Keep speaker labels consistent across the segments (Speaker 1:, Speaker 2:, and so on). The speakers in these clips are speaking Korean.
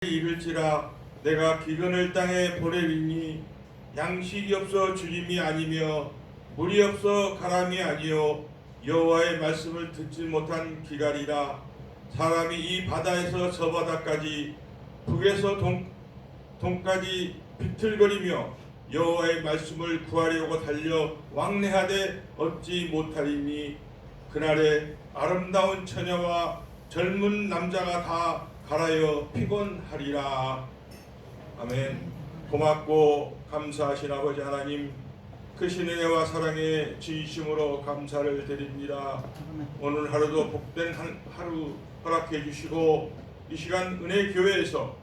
Speaker 1: 이를지라 내가 기근을 땅에 보내리니 양식이 없어 주림이 아니며 물이 없어 가람이 아니요 여호와의 말씀을 듣지 못한 기갈이라. 사람이 이 바다에서 저 바다까지 북에서 동까지 비틀거리며 여호와의 말씀을 구하려고 달려 왕래하되 얻지 못하리니 그날에 아름다운 처녀와 젊은 남자가 다 갈아여 피곤하리라. 아멘. 고맙고 감사하신 아버지 하나님, 크신 은혜와 사랑에 진심으로 감사를 드립니다. 오늘 하루도 복된 하루 허락해 주시고 이 시간 은혜 교회에서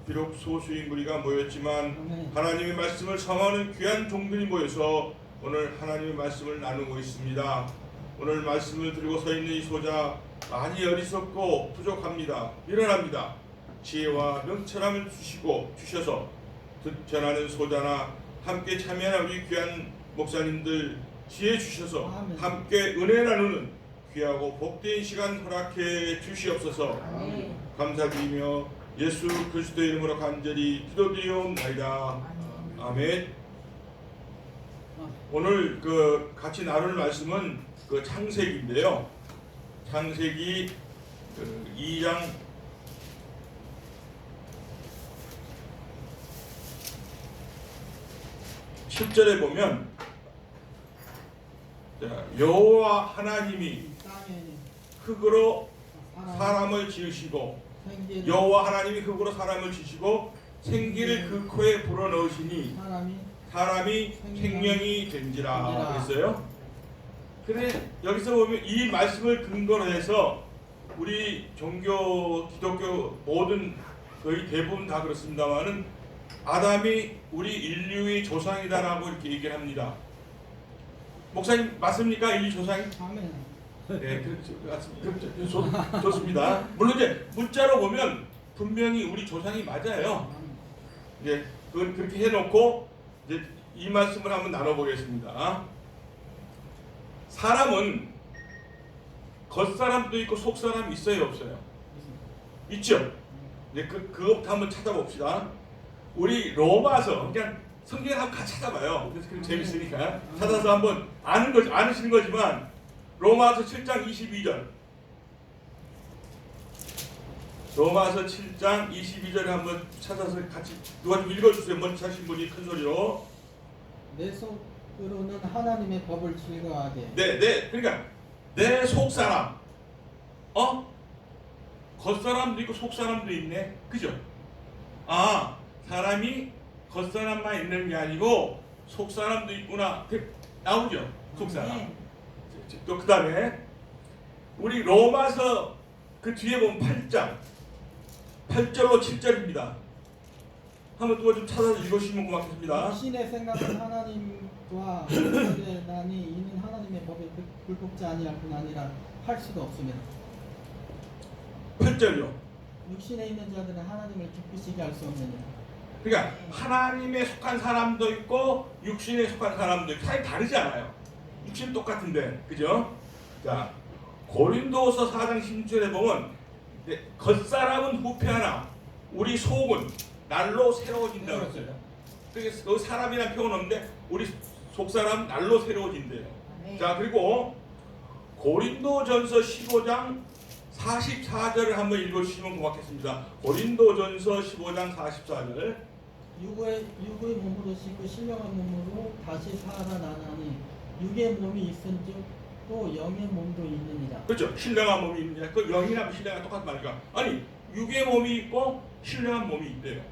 Speaker 1: 비록 소수인 무리가 모였지만 하나님의 말씀을 성하는 귀한 종들이 모여서 오늘 하나님의 말씀을 나누고 있습니다. 오늘 말씀을 들고 서 있는 이 소자 많이 어리석고 부족합니다. 미련합니다. 지혜와 명철함을 주셔서 전하는 소자나 함께 참여하는 우리 귀한 목사님들 지혜 주셔서 함께 은혜 나누는 귀하고 복된 시간 허락해 주시옵소서. 감사드리며 예수 그리스도의 이름으로 간절히 기도드리옵나이다. 아멘. 오늘 같이 나눌 말씀은 창세기인데요. 창세기 2장 10절에 보면 여호와 하나님이 흙으로 사람을 지으시고 여호와 하나님이 흙으로 사람을 지으시고 생기를 그 코에 불어넣으시니 사람이 생명이 된지라 그랬어요. 근데 여기서 보면 이 말씀을 근거로 해서 우리 종교 기독교 모든 거의 대부분 다 그렇습니다만은 아담이 우리 인류의 조상이다라고 이렇게 얘기를 합니다. 목사님 맞습니까? 인류 조상이? 네, 그렇죠. 좋습니다. 물론 이제 문자로 보면 분명히 우리 조상이 맞아요. 이제 그건 그렇게 해놓고 이제 이 말씀을 한번 나눠보겠습니다. 사람은 겉사람도 있고 속사람이 있어요, 없어요? 있죠. 이제 그것부터 한번 찾아봅시다. 우리 로마서 그냥 성경을 한번 같이 찾아봐요. 그래서 재밌으니까 찾아서 한번 아시는 거지만 로마서 7장 22절. 로마서 7장 22절에 한번 찾아서 같이 누가 좀 읽어주세요. 먼저 하신 분이 큰 소리로.
Speaker 2: 내 속으로는 하나님의 법을 즐거워하게.
Speaker 1: 네. 그러니까 내 속사람, 겉사람도 있고 속사람도 있네. 그죠? 사람이 겉사람만 있는 게 아니고 속사람도 있구나. 나오죠? 속사람. 또 그 다음에 우리 로마서 그 뒤에 보면 8절로 7절입니다. 한번 또 좀 찾아서 읽으시면 고맙겠습니다.
Speaker 2: 신의 생각은 하나님과 나니 이는 하나님의 법에 불복지 아니할 뿐 아니라 할 수도 없습니다.
Speaker 1: 8절요.
Speaker 2: 육신에 있는 자들은 하나님을 기쁘시게 할 수 없느니라.
Speaker 1: 그러니까 하나님에 속한 사람도 있고 육신에 속한 사람도 있고 사실 다르지 않아요. 육신 똑같은데, 그죠? 자, 고린도서 4장 16절에 보면 겉사람은 후패하나 우리 속은 날로 새로워진다고 했어요. 그래서 그 사람이라는 표현 없는데 우리 속사람 날로 새로워진대요. 자, 그리고 고린도전서 15장 44절을 한번 읽어주시면 고맙겠습니다. 고린도전서 15장 44절.
Speaker 2: 육의 몸으로 씻고 신령한 몸으로 다시 살아나나니 육의 몸이 있은즉 또 영의 몸도 있느니라.
Speaker 1: 그렇죠. 신령한 몸이 있느냐. 그 영이랑 신령한 똑같은 말이니까. 아니, 육의 몸이 있고 신령한 몸이 있대요.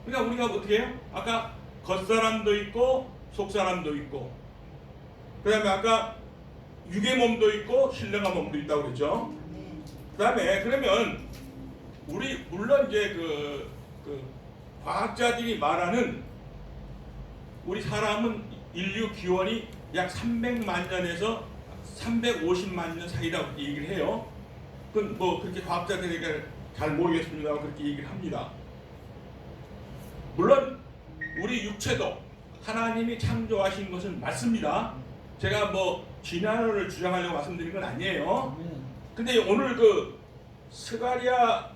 Speaker 1: 그러니까 우리가 어떻게 해요? 아까 겉사람도 있고 속사람도 있고, 그 다음에 아까 육의 몸도 있고 신령한 몸도 있다고 그랬죠. 그 다음에 그러면 우리 물론 이제 과학자들이 말하는 우리 사람은 인류 기원이 약 300만 년에서 350만 년 사이라고 얘기를 해요. 그건 뭐 그렇게 과학자들이 잘 모르겠습니다. 그렇게 얘기를 합니다. 물론 우리 육체도 하나님이 창조하신 것은 맞습니다. 제가 뭐 진화론을 주장하려고 말씀드린 건 아니에요. 근데 오늘 스가랴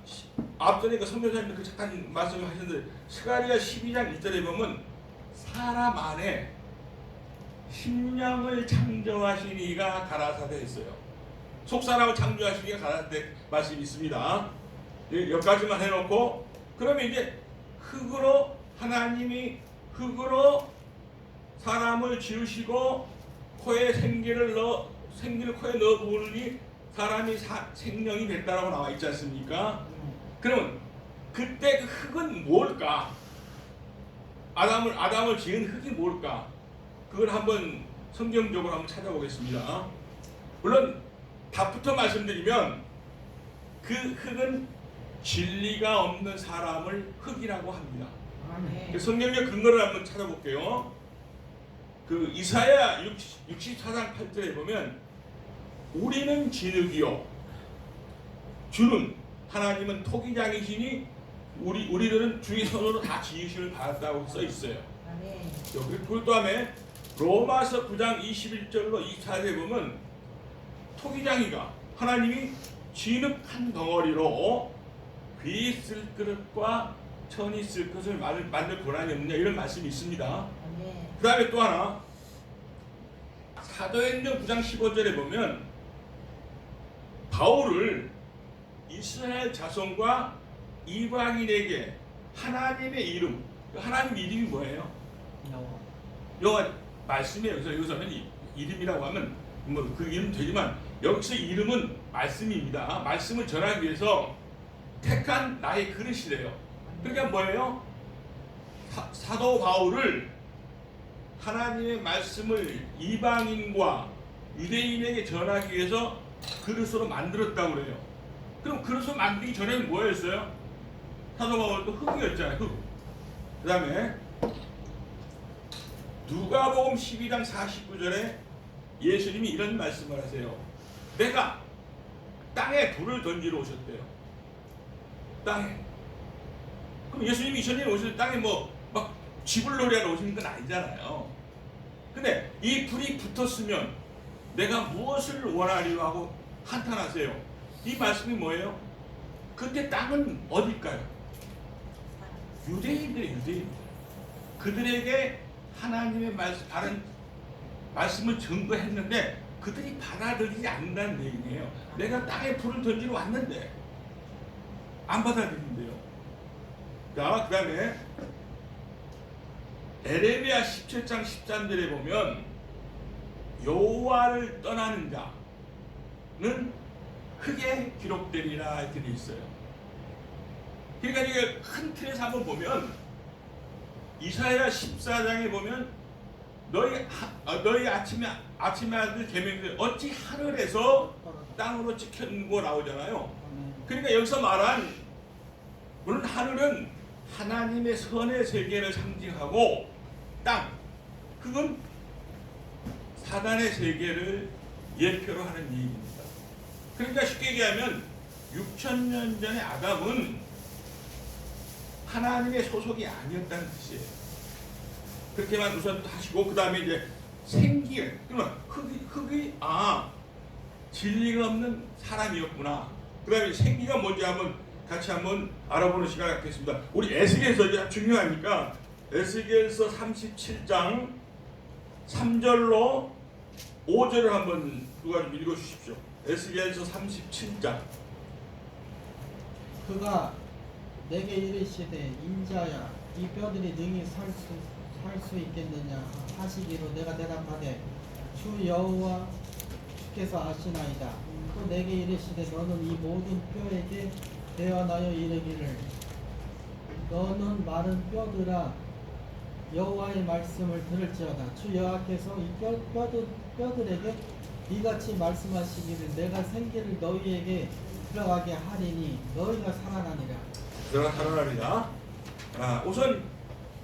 Speaker 1: 앞전에 그 선교사님 그 잠깐 말씀을 하셨는데 스가랴 12장 1절에 보면 사람 안에 심령을 창조하신 이가 가라사대 했어요. 속사람을 창조하신 이가 가라사대 말씀이 있습니다. 여기까지만 해놓고 그러면 이제 흙으로 하나님이 흙으로 사람을 지으시고 코에 생기를 코에 넣어 부으니 사람이 생명이 됐다라고 나와 있지 않습니까? 그러면 그때 그 흙은 뭘까? 아담을 지은 흙이 뭘까? 그걸 한번 성경적으로 한번 찾아보겠습니다. 물론 답부터 말씀드리면 그 흙은 진리가 없는 사람을 흙이라고 합니다.
Speaker 2: 아멘.
Speaker 1: 성경의 근거를 한번 찾아볼게요. 그 이사야 64장 8절에 보면 우리는 진흙이요 주는 하나님은 토기장이시니 우리들은 주의 손으로 다 지으심을 받았다고 써 있어요. 그리고 그 다음에 로마서 9장 21절로 24절에 보면 토기장이가 하나님이 진흙한 덩어리로 귀 쓸 그릇과 천이 쓸 그릇을 만들 권한이 없느냐 이런 말씀이 있습니다. 그 다음에 또 하나 사도행전 9장 15절에 보면 바울을 이스라엘 자손과 이방인에게 하나님의 이름, 하나님 이름이 뭐예요? 여호와 말씀이에요. 여기서는 이름이라고 하면 뭐 그 이름 되지만 여기서 이름은 말씀입니다. 말씀을 전하기 위해서 택한 나의 그릇이래요. 그러니까 뭐예요? 사도 바울을 하나님의 말씀을 이방인과 유대인에게 전하기 위해서 그릇으로 만들었다고 그래요. 그럼 그릇을 만들기 전에는 뭐였어요? 사도 바울도 흙이었잖아요. 흙. 그 다음에 누가복음 12장 49절에 예수님이 이런 말씀을 하세요. 내가 땅에 불을 던지러 오셨대요. 땅에. 그럼 예수님이 2000년 오실 땅에 막 집을 놀이하러 오시는 건 아니잖아요. 근데 이 불이 붙었으면 내가 무엇을 원하리요 하고 한탄하세요. 이 말씀이 뭐예요? 그때 땅은 어딜까요? 유대인들. 그들에게 하나님의 다른 말씀을 증거했는데 그들이 받아들이지 않는다는 얘기예요. 내가 땅에 불을 던지러 왔는데 안 받아들인대요. 자, 그 다음에 에레미야 17장 13절에 보면 여호와를 떠나는 자는 흙에 기록되리라 이렇게 되어 있어요. 그러니까 이게 큰 틀에서 한번 보면 이사야 14장에 보면 너희 아침에 아들 계명들 어찌 하늘에서 땅으로 찍혀고 나오잖아요. 그러니까 여기서 말한 물론 하늘은 하나님의 선의 세계를 상징하고 땅 그건 사단의 세계를 예표로 하는 얘기입니다. 그러니까 쉽게 얘기하면 6000년 전에 아담은 하나님의 소속이 아니었다는 뜻이에요. 그렇게만 우선 하시고 그 다음에 이제 생기를 그러면 흙이 진리가 없는 사람이었구나. 그 다음에 생기가 뭔지 같이 한번 알아보는 시간 갖겠습니다. 우리 에스겔서 이제 중요하니까 에스겔서 37장 3절로 5절을 한번 누가 좀 읽어주십시오. 에스겔서 37장.
Speaker 2: 그가 내게 이르시되 인자야 이 뼈들이 능히 살 수 있겠느냐 하시기로 내가 대답하되 주 여호와 주께서 아시나이다. 또 내게 이르시되 너는 이 모든 뼈에게 대언하여 이르기를 너는 마른 뼈들아 여호와의 말씀을 들을지어다. 주 여호와께서 이 뼈들에게 이같이 말씀하시기를 내가 생기를 너희에게 들어가게 하리니 너희가 살아나리라.
Speaker 1: 살아나리라. 우선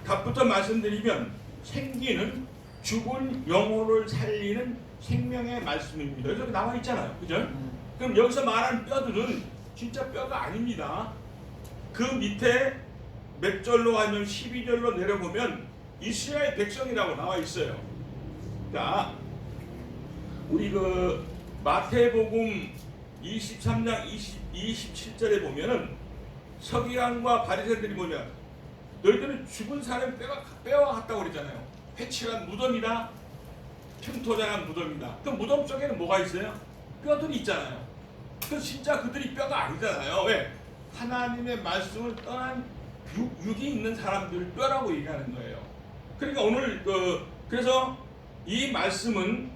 Speaker 1: 답부터 말씀드리면 생기는 죽은 영혼을 살리는 생명의 말씀입니다. 여기 나와 있잖아요. 그죠? 그럼 여기서 말한 뼈들은 진짜 뼈가 아닙니다. 그 밑에 몇 절로 가면 12절로 내려보면 이스라엘 백성이라고 나와 있어요. 자, 우리 마태복음 23장 27절에 보면은 서기관과 바리새인들이 뭐냐? 너희들은 죽은 사람 빼어갔다고 그랬잖아요. 회칠한 무덤이다. 흉토장한 무덤이다. 그 무덤 속에는 뭐가 있어요? 뼈들이 있잖아요. 그 진짜 그들이 뼈가 아니잖아요. 왜? 하나님의 말씀을 떠난 육이 있는 사람들 뼈라고 얘기하는 거예요. 그러니까 오늘 그래서 이 말씀은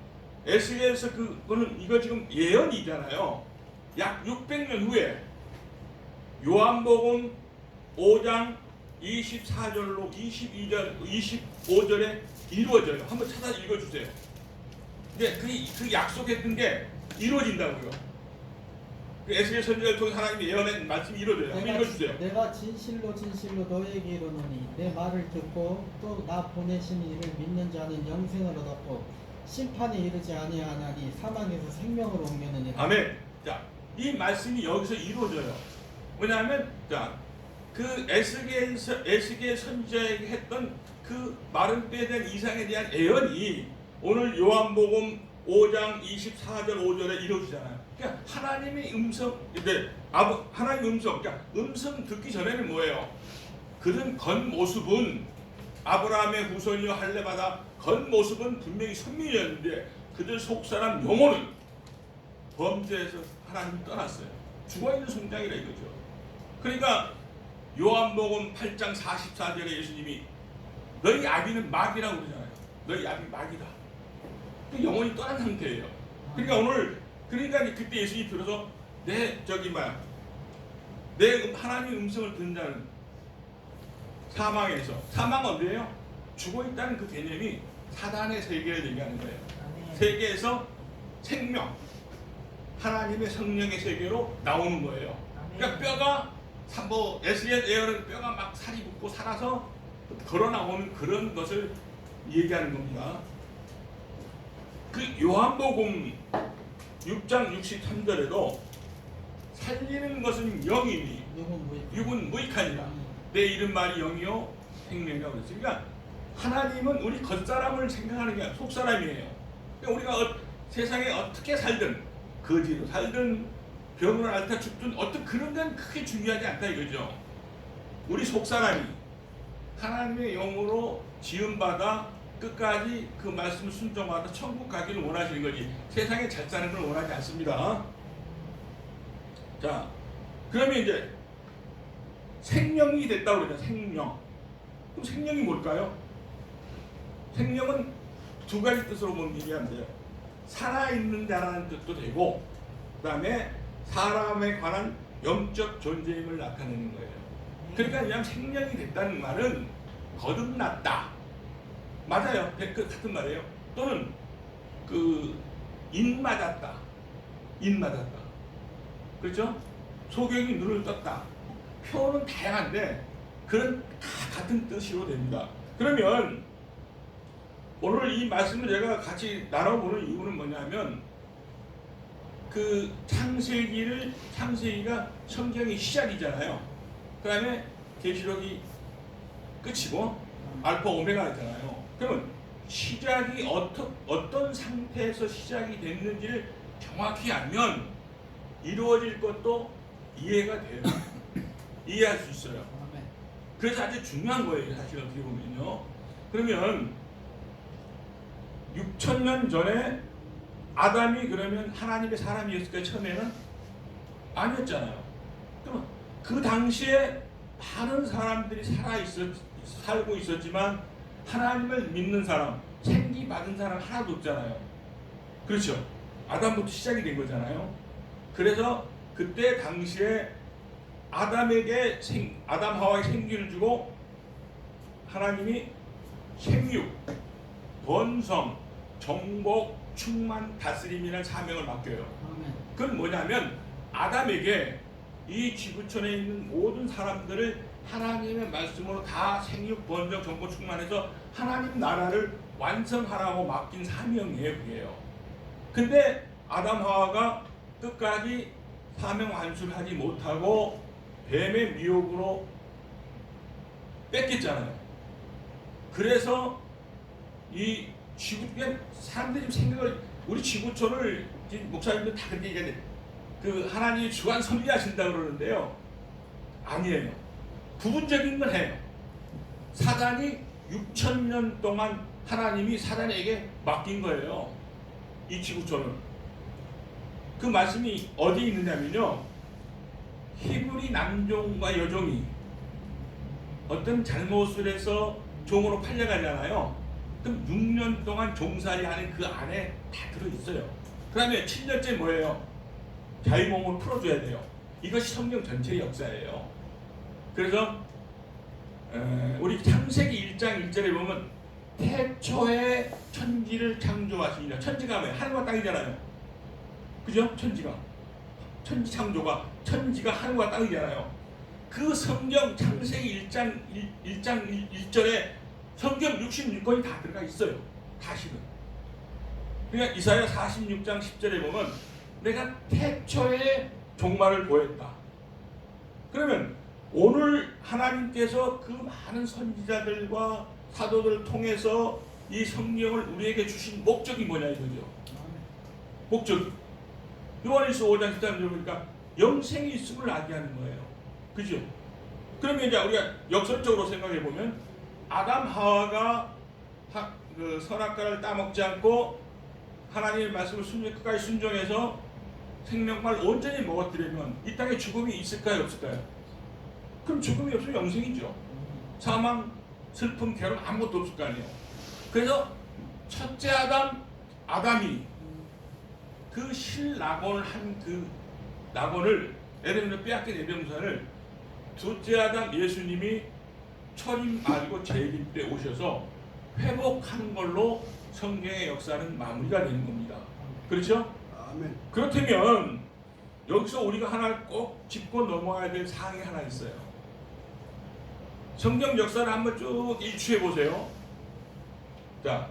Speaker 1: 에스겔에서 그거는 이거 지금 예언이잖아요. 약 600년 후에 요한복음 5장 24절로 22절, 25절에 이루어져요. 한번 찾아 읽어주세요. 이제 그 약속했던 게 이루어진다고요. 그 에스겔 선지자를 통해 하나님이 예언한 말씀이 이루어져요. 한번 읽어주세요.
Speaker 2: 내가 진실로 진실로 너에게 이르노니 내 말을 듣고 또 나 보내신 이를 믿는 자는 영생을 얻었고 심판에 이르지 아니하나니 사망에서 생명으로 옮겼느니라.
Speaker 1: 아멘. 자, 이 말씀이 여기서 이루어져요. 왜냐하면 그 에스겔 선지자에게 했던 그 마른 뼈에 대한 이상에 대한 예언이 오늘 요한복음 5장 24절 5절에 이루어지잖아요. 그러니까 하나님의 음성, 하나님의 음성, 그러니까 음성 듣기 전에는 뭐예요? 그런 겉모습은 아브라함의 후손이요 할례받아 겉모습은 분명히 선민이었는데 그들 속사람 영혼은 범죄에서 하나님 떠났어요. 죽어있는 송장이라 이거죠. 그러니까 요한복음 8장 44절에 예수님이 너희 아비는 마귀라고 그러잖아요. 너희 아비 마귀다. 그 영혼이 떠난 상태예요. 그러니까 오늘 그때 예수님이 들어서 내 하나님의 음성을 듣는 자는 사망은 어디예요? 죽어있다는 그 개념이 사단의 세계를 얘기하는 거예요. 세계에서 생명, 하나님의 성령의 세계로 나오는 거예요. 그러니까 뼈가 에스겔 예언은 뼈가 막 살이 붙고 살아서 걸어 나오는 그런 것을 얘기하는 겁니다. 그 요한복음 6장 63절에도 살리는 것은 영이니 육은 무익하니라. 내 이름 말이 영이요 생명이라고 그랬어요. 그러니까 하나님은 우리 겉사람을 생각하는 게 아니라 속사람이에요. 그러니까 우리가 세상에 어떻게 살든 거지로 살든 병으로 앓다 죽든 어떤 그런 건 크게 중요하지 않다 이거죠. 우리 속사람이 하나님의 영으로 지음받아 끝까지 그 말씀을 순종하다 천국 가기를 원하시는 거지 세상에 잘 사는 걸 원하지 않습니다. 자, 그러면 이제 생명이 됐다고 그러죠. 생명. 그럼 생명이 뭘까요? 생명은 두 가지 뜻으로 보면 얘기하면 돼요. 살아있는 자라는 뜻도 되고 그 다음에 사람에 관한 영적 존재임을 나타내는 거예요. 그러니까 그냥 생명이 됐다는 말은 거듭났다. 맞아요. 그 같은 말이에요. 또는 인 맞았다. 그렇죠? 소경이 눈을 떴다. 표현은 다양한데 그런 다 같은 뜻으로 됩니다. 그러면 오늘 이 말씀을 제가 같이 나눠보는 이유는 뭐냐면 그 창세기가 성경의 시작이잖아요. 그 다음에 계시록이 끝이고 알파 오메가잖아요. 그러면 시작이 어떤 상태에서 시작이 됐는지를 정확히 알면 이루어질 것도 이해가 돼요. 이해할 수 있어요. 그래서 아주 중요한 거예요. 사실 어떻게 보면요. 그러면 6,000년 전에 아담이 그러면 하나님의 사람이었을까요? 처음에는 아니었잖아요. 그럼 그 당시에 많은 사람들이 살고 있었지만 하나님을 믿는 사람, 생기 받은 사람 하나도 없잖아요. 그렇죠? 아담부터 시작이 된 거잖아요. 그래서 그때 당시에 아담 하와에게 생기를 주고 하나님이 생육, 번성, 정복, 충만, 다스림이라는 사명을 맡겨요. 그건 뭐냐면 아담에게 이 지구촌에 있는 모든 사람들을 하나님의 말씀으로 다 생육, 번성, 정복, 충만해서 하나님 나라를 완성하라고 맡긴 사명이에요. 그게요. 근데 아담 하와가 끝까지 사명 완수를 하지 못하고 뱀의 미혹으로 뺏겼잖아요. 그래서 이 지구에 사람들이 생각을 우리 지구촌을 목사님들 다 그렇게 얘기하는데 그 하나님이 주관 섭리하신다고 그러는데요. 아니에요. 부분적인 건 해요. 사단이 6,000년 동안 하나님이 사단에게 맡긴 거예요. 이 지구촌은. 그 말씀이 어디 있느냐면요, 히브리 남종과 여종이 어떤 잘못을 해서 종으로 팔려가잖아요. 그럼 6년 동안 종살이 하는 그 안에 다 들어있어요. 그 다음에 7년째 뭐예요? 자유몸을 풀어줘야 돼요. 이것이 성경 전체의 역사예요. 그래서 우리 창세기 1장 1절에 보면 태초에 천지를 창조하시니라. 천지가 뭐예요? 하늘과 땅이잖아요. 그죠? 천지 창조가, 천지가 하늘과 땅이잖아요. 그 성경 창세기 1장 1절에 성경 66권이 다 들어가 있어요. 다시는. 그러니까 이사야 46장 10절에 보면 내가 태초에 종말을 보였다. 그러면 오늘 하나님께서 그 많은 선지자들과 사도들을 통해서 이 성경을 우리에게 주신 목적이 뭐냐 이거죠. 목적. 요한일서 5장 13절 보니까 영생이 있음을 알게 하는 거예요. 그죠? 그러면 이제 우리가 역설적으로 생각해 보면 아담 하와가 그 선악과를 따먹지 않고 하나님의 말씀을 끝까지 순종해서 생명을 온전히 먹었더라면 이 땅에 죽음이 있을까요, 없을까요? 그럼 죽음이 없으면 영생이죠. 사망, 슬픔, 괴로움 아무것도 없을 거 아니에요. 그래서 첫째 아담이 그 실낙원을 한 그 낙원을 에덴으로 빼앗긴 에덴동산을 둘째 아담 예수님이 초림 말고 재림 때 오셔서 회복한 걸로 성경의 역사는 마무리가 되는 겁니다. 그렇죠?
Speaker 3: 아멘.
Speaker 1: 그렇다면 여기서 우리가 하나 꼭 짚고 넘어가야 될 사항이 하나 있어요. 성경 역사를 한번 쭉 일추해 보세요. 자,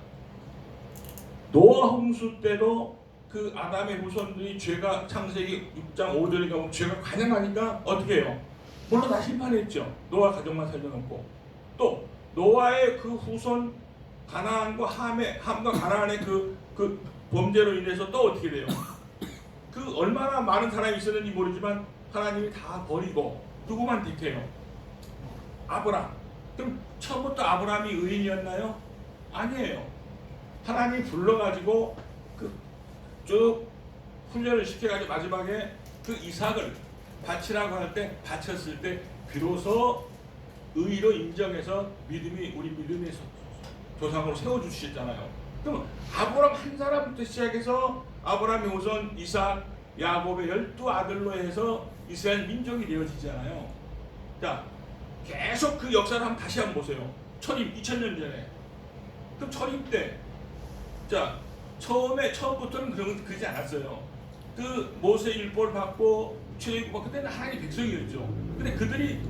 Speaker 1: 노아 홍수 때도 그 아담의 후손들이 죄가 창세기 6장 5절에 가면 죄가 가능하니까 어떻게 해요? 물론 다 심판했죠. 노아 가족만 살려놓고. 또 노아의 그 후손 가나안과 함과 가나안의 그 범죄로 인해서 또 어떻게 돼요? 그 얼마나 많은 사람이 있었는지 모르지만 하나님이 다 버리고 누구만 택해요? 아브람. 그럼 처음부터 아브람이 의인이었나요? 아니에요. 하나님이 불러가지고 쭉 훈련을 시켜가지고 마지막에 그 이삭을 바치라고 할 때 바쳤을 때 비로소 의로 인정해서 우리 믿음의 조상으로 세워주시잖아요. 그럼 아브람 한 사람부터 시작해서 아브람의 후손 이삭, 야곱의 12아들로 해서 이스라엘 민족이 되어지잖아요. 자, 계속 그 역사를 다시 한번 보세요. 초림 2000년 전에. 그럼 초림 때, 자, 처음부터는 그러지 않았어요. 그 모세 율법을 받고 출애굽 그때는 하나님의 백성이었죠. 근데 그들이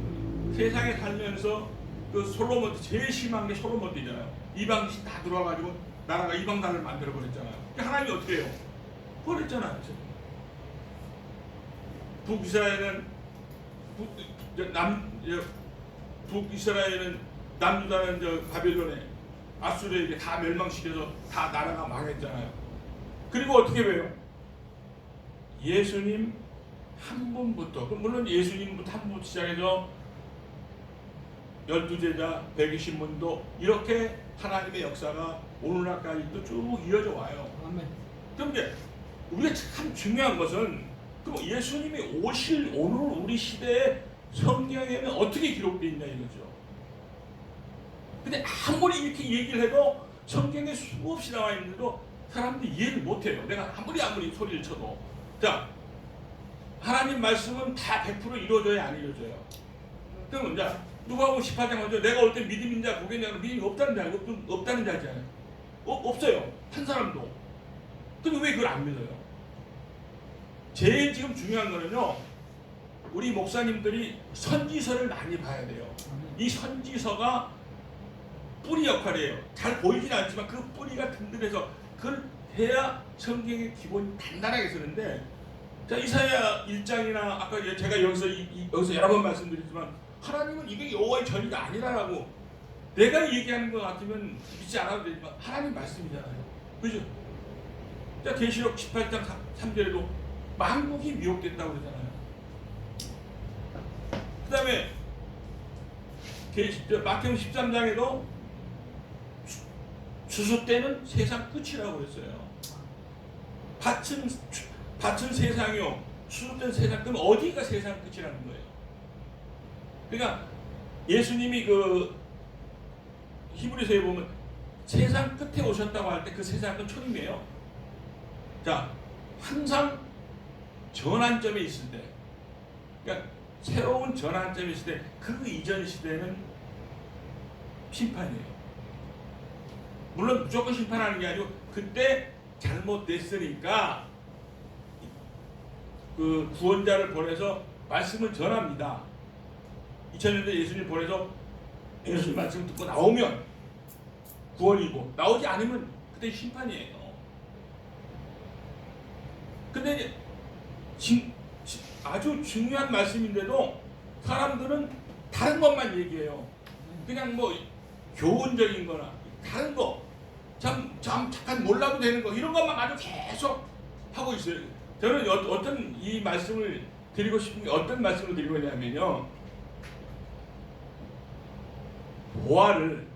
Speaker 1: 세상에 살면서 그 솔로몬 제일 심한 게 솔로몬 때잖아요. 이방신 다 들어와가지고 나라가 이방 나라를 만들어 버렸잖아요. 하나님이 어떻게 해요? 버렸잖아요. 북이스라엘은 남유다는 바벨론에 아수르에게 다 멸망시켜서 다 나라가 망했잖아요. 그리고 어떻게 해요? 예수님 한 분부터, 물론 예수님부터 한 분부터 시작해서 12제자, 120문도 이렇게 하나님의 역사가 오늘날까지도 쭉 이어져 와요.
Speaker 2: 아멘.
Speaker 1: 그럼 이제 우리가 참 중요한 것은 그럼 예수님이 오실 오늘 우리 시대에 성경에는 어떻게 기록되어 있냐 이거죠. 근데 아무리 이렇게 얘기를 해도 성경에 수없이 나와 있는데도 사람들이 이해를 못해요. 내가 아무리 소리를 쳐도. 자, 하나님 말씀은 다 100% 이루어져야 안 이루어져요. 그러면 자, 누가복음 18장 먼저 내가 올 때 믿음인 자, 복인 자는 믿음이 없다는 자잖아요. 없어요. 한 사람도. 근데 왜 그걸 안 믿어요? 제일 지금 중요한 거는요, 우리 목사님들이 선지서를 많이 봐야 돼요. 이 선지서가 뿌리 역할이에요. 잘 보이진 않지만 그 뿌리가 든든해서 그걸 해야 성경의 기본이 단단하게 서는데, 자, 이사야 1장이나 아까 제가 여기서 여러 번 말씀드렸지만 하나님은 이게 여호와의 전이가 아니라고 내가 얘기하는 것 같으면 믿지 않아도 되지만 하나님 말씀이잖아요. 그죠? 자, 계시록 18장 3절에도 만국이 미혹됐다고 그러잖아요. 그 그다음에 마태복음 13장에도 추수 때는 세상 끝이라고 그랬어요. 밭은 세상이요, 추수 때는 세상 끝. 어디가 세상 끝이라는 거예요? 그러니까 예수님이 그 히브리서에 보면 세상 끝에 오셨다고 할 때 그 세상 끝 초림이에요. 자, 항상 전환점에 있을 때, 그러니까 새로운 전환점에 있을 때, 그 이전 시대는 심판이에요. 물론 무조건 심판하는 게 아니고 그때 잘못됐으니까 그 구원자를 보내서 말씀을 전합니다. 2000년대 예수님 보내서 예수님 말씀 듣고 나오면 구원이고, 나오지 않으면 그때 심판이에요. 근데 아주 중요한 말씀인데도 사람들은 다른 것만 얘기해요. 그냥 뭐 교훈적인 거나 다른 거, 잠깐 몰라도 되는 거, 이런 것만 아주 계속 하고 있어요. 저는 어떤 이 말씀을 드리고 싶은 게, 어떤 말씀을 드리고 있냐면요, 보화를,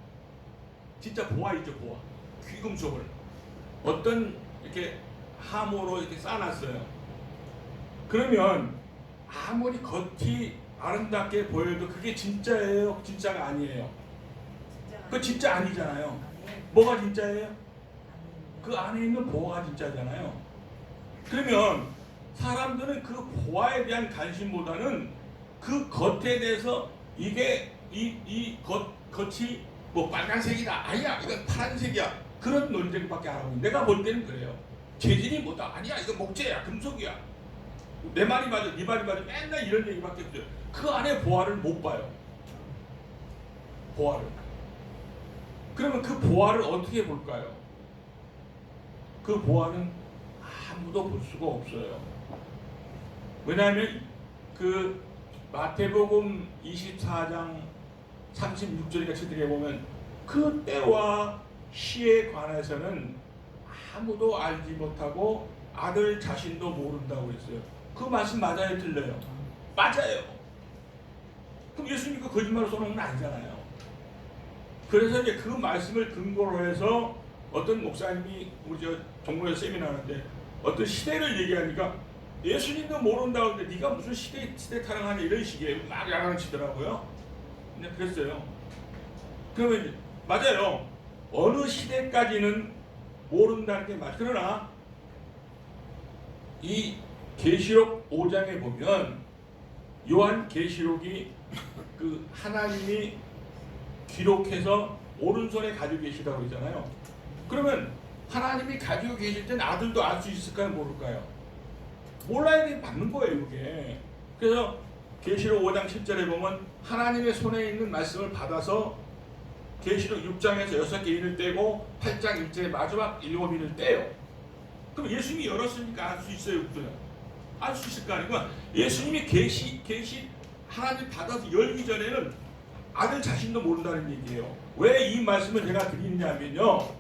Speaker 1: 진짜 보화 있죠, 보화, 귀금속을 어떤 이렇게 함으로 이렇게 쌓아놨어요. 그러면 아무리 겉이 아름답게 보여도 그게 진짜예요, 진짜가 아니에요? 그 진짜 아니잖아요. 뭐가 진짜예요? 그 안에 있는 보화가 진짜잖아요. 그러면 사람들은 그 보화에 대한 관심보다는 그 겉에 대해서, 이게 이 겉이 뭐 빨간색이다, 아니야 이건 파란색이야, 그런 논쟁밖에 안 하고, 내가 볼 때는 그래요. 재질이 뭐다, 아니야 이거 목재야, 금속이야, 내 말이 맞아, 네 말이 맞아, 맨날 이런 얘기밖에 없어요. 그 안에 보화를 못 봐요. 보화를. 그러면 그 보화를 어떻게 볼까요? 그 보화는 아무도 볼 수가 없어요. 왜냐하면 그 마태복음 24장 36절에 같이 보면 그 때와 시에 관해서는 아무도 알지 못하고 아들 자신도 모른다고 했어요. 그 말씀 맞아요, 틀려요? 맞아요. 그럼 예수님이 그 거짓말을 써놓은 건 아니잖아요. 그래서 이제 그 말씀을 근거로 해서 어떤 목사님이, 우리 저 종로에 세미나 하는데 어떤 시대를 얘기하니까 예수님도 모른다고 하는데 네가 무슨 시대 타령하냐, 이런 식의 막 야단을 치더라고요. 근데 그랬어요. 그러면 이제 맞아요. 어느 시대까지는 모른다는 게 맞. 그러나 이 계시록 5장에 보면 요한 계시록이 그 하나님이 기록해서 오른손에 가지고 계시다고 그러잖아요. 그러면 하나님이 가지고 계실 땐 아들도 알 수 있을까요, 모를까요? 몰라야 돼, 맞는 거예요, 이게. 그래서 계시록 5장 10절에 보면 하나님의 손에 있는 말씀을 받아서 계시록 6장에서 6개 인을 떼고 8장 1절에 마지막 7인을 떼요. 그럼 예수님이 열었으니까 알 수 있어요, 없어요? 알 수 있을 거 아니고, 예수님이 계시 하나님 받아서 열기 전에는 아들 자신도 모른다는 얘기예요. 왜 이 말씀을 제가 드리느냐면요,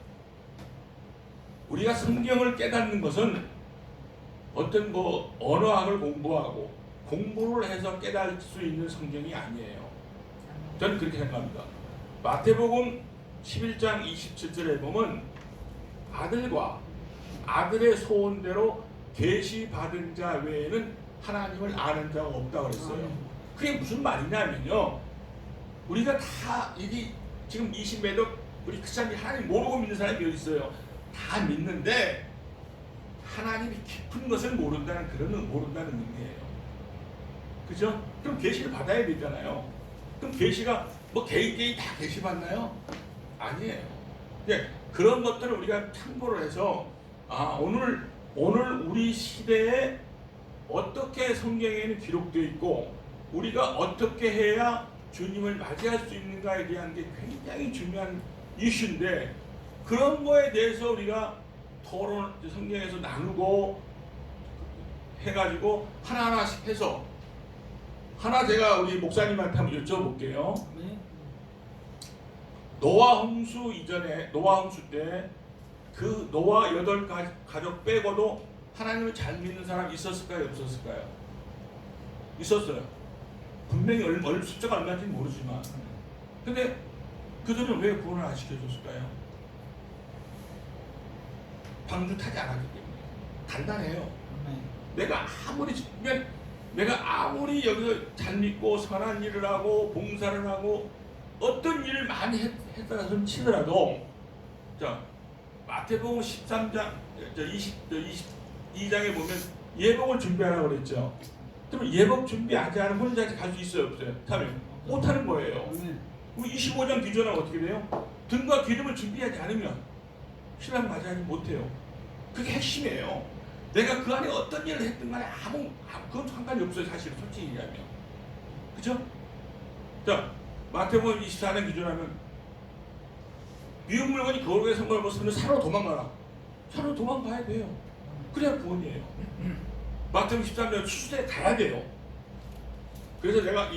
Speaker 1: 우리가 성경을 깨닫는 것은 어떤 뭐 언어학을 공부하고 공부를 해서 깨달을 수 있는 성경이 아니에요. 저는 그렇게 생각합니다. 마태복음 11장 27절에 보면 아들과 아들의 소원대로 계시 받은 자 외에는 하나님을 아는 자가 없다고 그랬어요. 그게 무슨 말이냐면요, 우리가 다 여기 지금 20매도 우리 크리스찬이 하나님 모르고 믿는 사람이 어디 있어요? 다 믿는데 하나님이 깊은 것을 모른다는 의미예요. 그죠? 그럼 계시를 받아야 되잖아요. 그럼 계시가 뭐 개인개인 다 계시 받나요? 아니에요. 예, 그런 것들을 우리가 참고를 해서 오늘 우리 시대에 어떻게 성경에는 기록되어 있고 우리가 어떻게 해야 주님을 맞이할 수 있는가에 대한 게 굉장히 중요한 이슈인데, 그런 거에 대해서 우리가 토론, 성경에서 나누고 해가지고 하나하나씩 해서, 하나 제가 우리 목사님한테 한번 여쭤볼게요.
Speaker 2: 네.
Speaker 1: 노아 홍수 이전에, 노아 홍수 때 그 노아 8가족 빼고도 하나님을 잘 믿는 사람 있었을까요, 없었을까요? 있었어요. 분명히 숫자가 얼마인지 모르지만, 근데 그들은 왜 구원을 안 시켜줬을까요? 방주 타지 않았기 때문에. 간단해요.
Speaker 2: 아멘.
Speaker 1: 내가 아무리 여기서 잘 믿고 선한 일을 하고 봉사를 하고 어떤 일을 많이 했다는 치더라도, 자 마태복음 13장 22장에 보면 예복을 준비하라고 그랬죠. 그러면 예복 준비하지 않으면 혼자 갈 수 있어요, 없어요? 하면 못하는 거예요.
Speaker 2: 아멘.
Speaker 1: 우리 25장 뒤전하면 어떻게 돼요? 등과 기름을 준비하지 않으면 신랑 맞이하지 못해요. 그게 핵심이에요. 내가 그 안에 어떤 일을 했든 간에 그건 상관이 없어요. 사실 솔직히 얘기하면. 그죠? 자, 마태복음 24장 기준하면 미운 물건이 거룩의 성공을 못 쓰면 산으로 도망가라. 산으로 도망가야 돼요. 그래야 구원이에요. 마태복음 13장 수수에 가야 돼요. 그래서 내가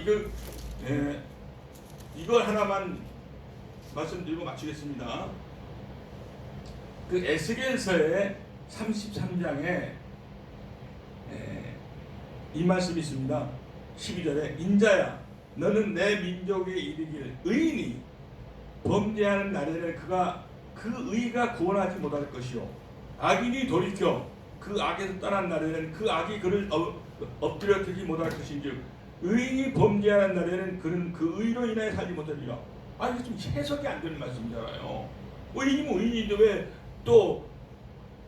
Speaker 1: 이걸 하나만 말씀드리고 마치겠습니다. 그 에스겔서의 33장에 이 말씀이 있습니다. 12절에 인자야 너는 내 민족에 이르기를 의인이 범죄하는 날에는 그 의가 구원하지 못할 것이요 악인이 돌이켜 그 악에서 떠난 날에는 그 악이 그를 엎드려뜨리지 못할 것인즉 의인이 범죄하는 날에는 그는 그 의로 인하여 살지 못하리라. 이게 좀 해석이 안 되는 말씀이잖아요. 의인이면 의인인데 왜 또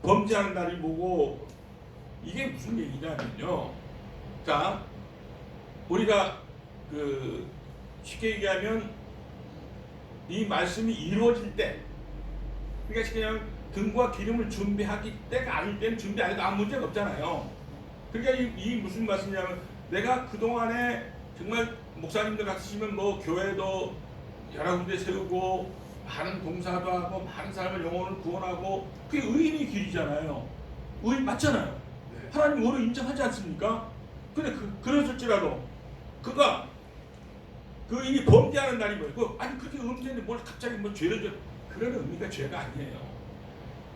Speaker 1: 범죄하는 날이 뭐고, 이게 무슨 얘기냐면요. 자, 우리가 쉽게 얘기하면 이 말씀이 이루어질 때, 그러니까 그냥 등과 기름을 준비하기 때가 아닐 때는 준비 안 해도 아무 문제가 없잖아요. 그러니까 이 무슨 말씀이냐면, 내가 그동안에 정말 목사님들 같으시면 뭐 교회도 여러 군데 세우고 많은 봉사도 하고 많은 사람을 영혼을 구원하고, 그게 의인의 길이잖아요. 의인 맞잖아요. 네. 하나님 의로 인정하지 않습니까? 근데 그랬을지라도 그가 그 이 범죄하는 날이 뭐예요? 아니 그렇게 음죄인데 뭘 갑자기 뭐 죄를 져, 그런 의미가 죄가 아니에요.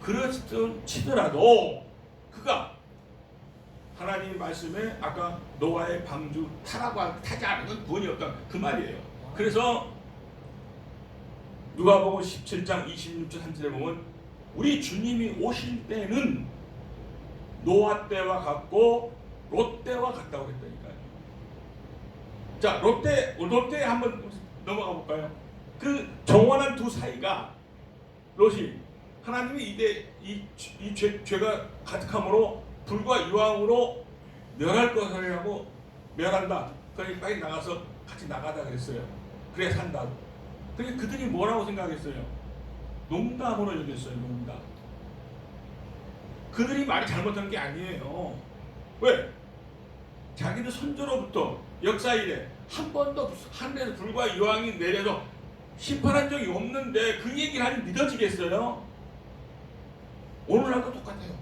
Speaker 1: 그렇든 치더라도 그가 하나님 말씀에 아까 노아의 방주 타지 않으면 구원이 없다 그 말이에요. 그래서 누가복음 17장 26절 30절에 보면 우리 주님이 오실 때는 노아 때와 같고 롯 때와 같다고 했다니까요. 자, 롯데 한번 넘어가 볼까요? 그 정원한 두 사이가 롯이 하나님이 이 죄가 가득함으로 불과 유황으로 멸할 것이라고 멸한다. 그러니 빨리 나가서 같이 나가자 그랬어요. 그래 산다. 그러니까 그들이 뭐라고 생각했어요? 농담으로 여겼어요. 농담. 그들이 말이 잘못한 게 아니에요. 왜? 자기들 선조로부터 역사 이래 한 번도 하늘에서 불과 유황이 내려서 심판한 적이 없는데 그 얘기를 하니 믿어지겠어요? 오늘날도 똑같아요.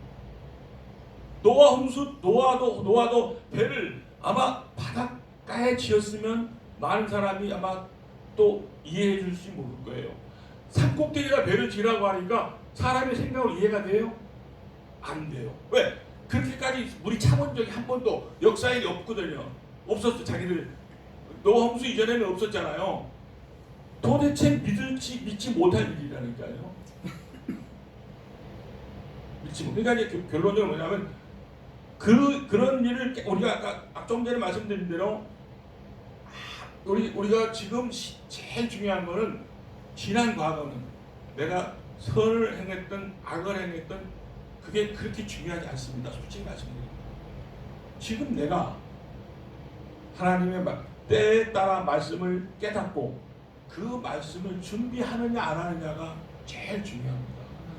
Speaker 1: 노아도 배를 아마 바닷가에 지었으면 많은 사람이 아마 또 이해해 줄지 모를 거예요. 산꼭대기가 배를 지라고 하니까 사람의 생각으로 이해가 돼요? 안 돼요. 왜? 그렇게까지 물이 차본 적이 한 번도 역사에 없거든요. 없었어. 자기들 노아 홍수 이전에는 없었잖아요. 도대체 믿지 못할 일이라니까요. 그러니까 이제 결론적으로 뭐냐면 그런 일을 우리가 아까 좀 전에 말씀드린 대로 우리가 지금 제일 중요한 거는 지난 과거는 내가 선을 행했던 악을 행했던 그게 그렇게 중요하지 않습니다. 솔직히 말씀드립니다. 지금 내가 하나님의 때에 따라 말씀을 깨닫고 그 말씀을 준비하느냐 안 하느냐가 제일 중요합니다.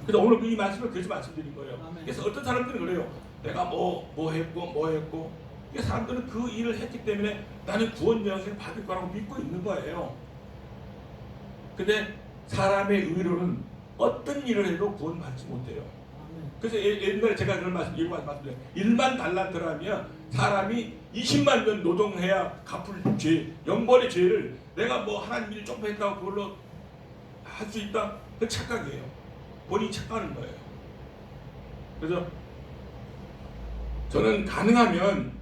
Speaker 1: 그래서 오늘 이 말씀을 그래서 말씀드린 거예요. 그래서 어떤 사람들은 그래요. 내가 뭐 했고 사람들은 그 일을 했기 때문에 나는 구원 영생을 받을 거라고 믿고 있는 거예요. 근데 사람의 의로는 어떤 일을 해도 구원 받지 못해요. 그래서 옛날에 제가 그런 말씀드려요. 1만 달란트라면 사람이 20만 년 노동해야 갚을 죄, 영벌의 죄를 내가 뭐 하나님 일 좀 했다고 그걸로 할 수 있다? 그 착각이에요. 본인이 착각하는 거예요. 그래서 저는 가능하면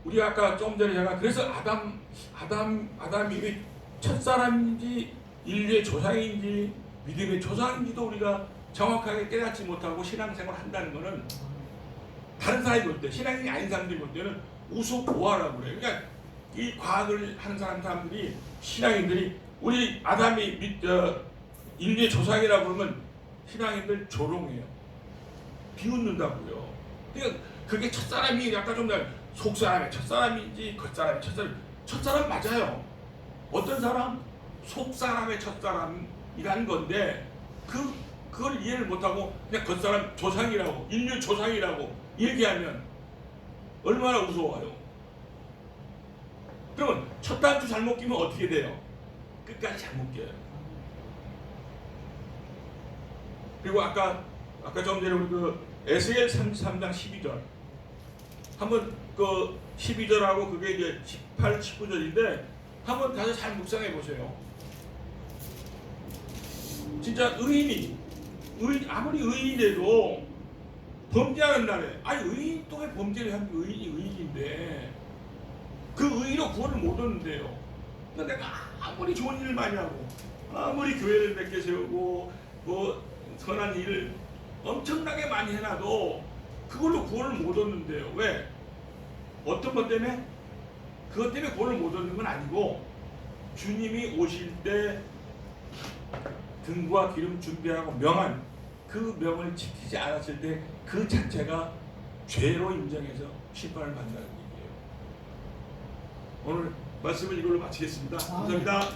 Speaker 1: 우리 아까 좀 전에 제가 그래서 아담이 왜 첫사람인지 인류의 조상인지 믿음의 조상인지도 우리가 정확하게 깨닫지 못하고 신앙생활을 한다는 것은 다른 사람이 볼 때, 신앙인이 아닌 사람들이 볼 때는 우스고하라고 그래요. 그러니까 이 과학을 하는 사람들이, 신앙인들이 우리 아담이 인류의 조상이라고 그러면 신앙인들 조롱해요. 비웃는다고요. 그러니까 그게 첫사람이 약간 좀 속사람의 첫사람인지 겉사람의 첫사람 맞아요. 어떤 사람? 속사람의 첫사람이라는 건데 그걸 이해를 못하고 그냥 겉사람 조상이라고, 인류 조상이라고 얘기하면 얼마나 우스워요. 그러면 첫 단추 잘못 끼면 어떻게 돼요? 끝까지 잘못 껴요. 그리고 아까 좀 전에 우리 그 에스겔 33장 12절 한번 그 12절하고 그게 이제 18, 19절인데 한번 다시 잘 묵상해 보세요. 진짜 아무리 의인이라도 범죄하는 날에, 아니 의인 또 왜 범죄를 하면 의인인데 그 의인으로 구원을 못 얻는데요. 그러니까 내가 아무리 좋은 일을 많이 하고 아무리 교회를 몇 개 세우고 뭐 선한 일을 엄청나게 많이 해놔도 그걸로 구원을 못 얻는데요. 왜? 어떤 것 때문에? 그것 때문에 구원을 못 얻는 건 아니고 주님이 오실 때 등과 기름 준비하고 명한 그 명을 지키지 않았을 때 그 자체가 죄로 인정해서 심판을 받는다는 얘기예요. 오늘 말씀을 이걸로 마치겠습니다. 감사합니다.